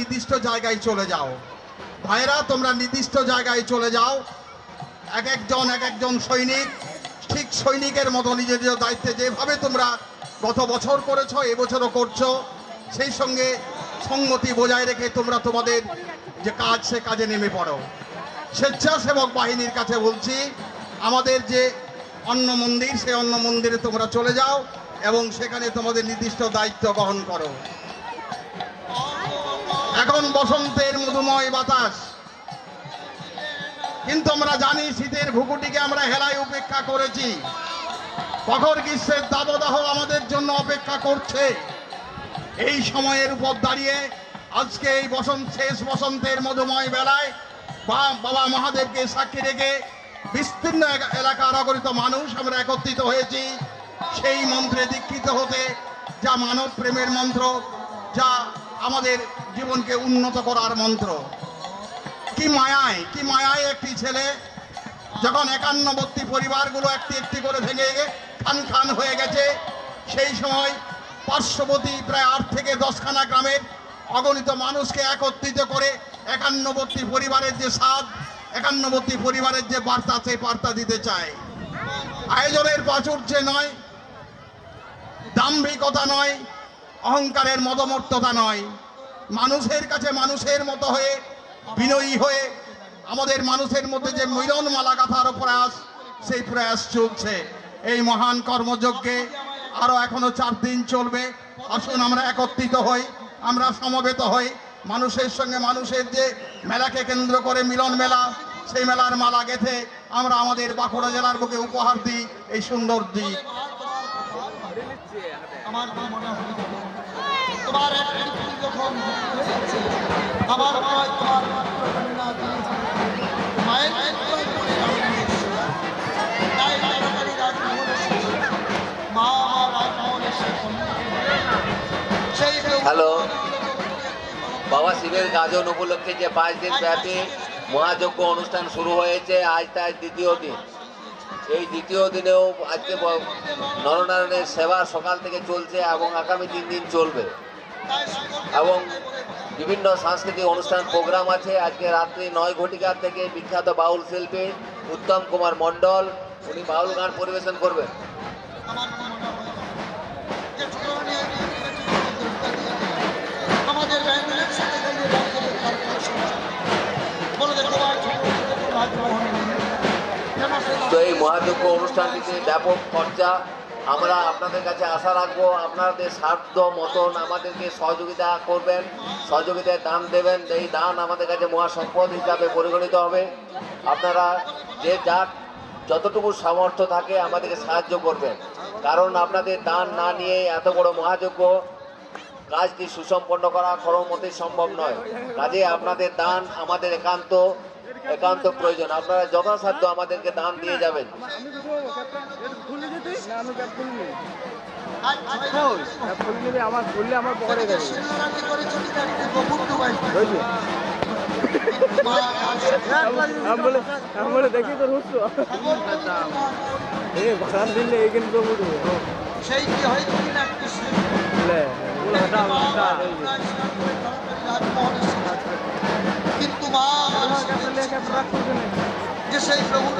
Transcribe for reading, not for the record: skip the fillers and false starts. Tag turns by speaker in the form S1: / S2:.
S1: নির্দিষ্ট জায়গায় চলে যাও ভাইরা, তোমরা নির্দিষ্ট জায়গায় চলে যাও। এক একজন সৈনিক ঠিক সৈনিকের মতো নিজ নিজ দায়িত্বে যেভাবে তোমরা গত বছর করেছো, এবছরও করছো, সেই সঙ্গে সংগতি বজায় রেখে তোমরা তোমাদের যে কাজ সে কাজে নেমে পড়ো। স্বেচ্ছাসেবক বাহিনীর কাছে বলছি, আমাদের যে অন্ন মন্দির, সেই অন্ন মন্দিরে তোমরা চলে যাও এবং সেখানে তোমাদের নির্দিষ্ট দায়িত্ব গ্রহণ করো। এখন বসন্তের মধুময় বাতাস, কিন্তু আমরা জানি শীতের ভুকুটিকে আমরা হেলায় উপেক্ষা করেছি। কঠোর গ্রীষ্মের দাবদাহ আমাদের জন্য অপেক্ষা করছে। এই সময়ের উপর দাঁড়িয়ে আজকে এই শেষ বসন্তের মধুময় বেলায় বাবা মহাদেবকে সাক্ষী রেখে বিস্তীর্ণ এলাকার অগণিত মানুষ আমরা একত্রিত হয়েছি সেই মন্ত্রে দীক্ষিত হতে, যা মানব প্রেমের মন্ত্র, যা আমাদের জীবনকে উন্নত করার মন্ত্র। কি মায়ায় একটি ছেলে যখন 51টি পরিবারগুলো একটি একটি করে ভেঙে খান খান হয়ে গেছে, সেই সময় পার্শ্ববর্তী প্রায় 8 থেকে 10খানা গ্রামের অগণিত মানুষকে একত্রিত করে 51টি পরিবারের যে স্বাদ, 51টি পরিবারের যে বার্তা, সেই বার্তা দিতে চায়। আয়োজনের প্রাচুর্যে নয়, দাম্ভিকতা নয়, অহংকারের মদমত্ততা নয়, মানুষের কাছে মানুষের মতো হয়ে বিনয়ী হয়ে আমাদের মানুষের মধ্যে যে মিলনমালা গাঁথার প্রয়াস, সেই প্রয়াস চলছে। এই মহান কর্মযজ্ঞে আরো এখনো 4 দিন চলবে। আসুন আমরা একত্রিত হই, আমরা সমবেত হই, মানুষের সঙ্গে মানুষের যে মেলাকে কেন্দ্র করে মিলন মেলা, সেই মেলার মালা গেঁথে আমরা আমাদের বাঁকুড়া জেলার বুকে উপহার দিই এই সুন্দর দ্বীপ।
S2: আমার মনে হয় তোমার যখন আমার তোমার
S3: হ্যালো, বাবা শিবের গাজন উপলক্ষে যে 5 দিন ব্যাপী মহাযজ্ঞ অনুষ্ঠান শুরু হয়েছে, আজ তার দ্বিতীয় দিন। এই দ্বিতীয় দিনেও আজকে নরনারায়ণের সেবা সকাল থেকে চলছে এবং আগামী 3 দিন চলবে এবং বিভিন্ন সাংস্কৃতিক অনুষ্ঠান প্রোগ্রাম আছে। আজকে রাত্রি 9 ঘটিকার থেকে বিখ্যাত বাউল শিল্পী উত্তম কুমার মণ্ডল উনি বাউল গান পরিবেশন করবেন। তো এই মহাযজ্ঞ অনুষ্ঠানটিতে ব্যাপক খরচা, আমরা আপনাদের কাছে আশা রাখবো আপনাদের সাধ্য মতন আমাদেরকে সহযোগিতা করবেন, সহযোগিতায় দান দেবেন। এই দান আমাদের কাছে মহাসম্পদ হিসাবে পরিগণিত হবে। আপনারা যে যার যতটুকু সামর্থ্য থাকে আমাদেরকে সাহায্য করবেন, কারণ আপনাদের দান না নিয়ে এত বড় মহাযজ্ঞ কাজটি সুসম্পন্ন করা কোনো মতেই সম্ভব নয়। কাজে আপনাদের দান আমাদের একান্ত প্রয়োজন। আপনারা যথাসাধ্য আমাদেরকে দান দিয়ে যাবেন।
S4: আমার বললে আমার পকেটে যাবে। দেখি তো রুটছো ভাড়া দিলে এইখানে তো
S2: সেই কি হয় কিন্তু মা যে সেই প্রভুর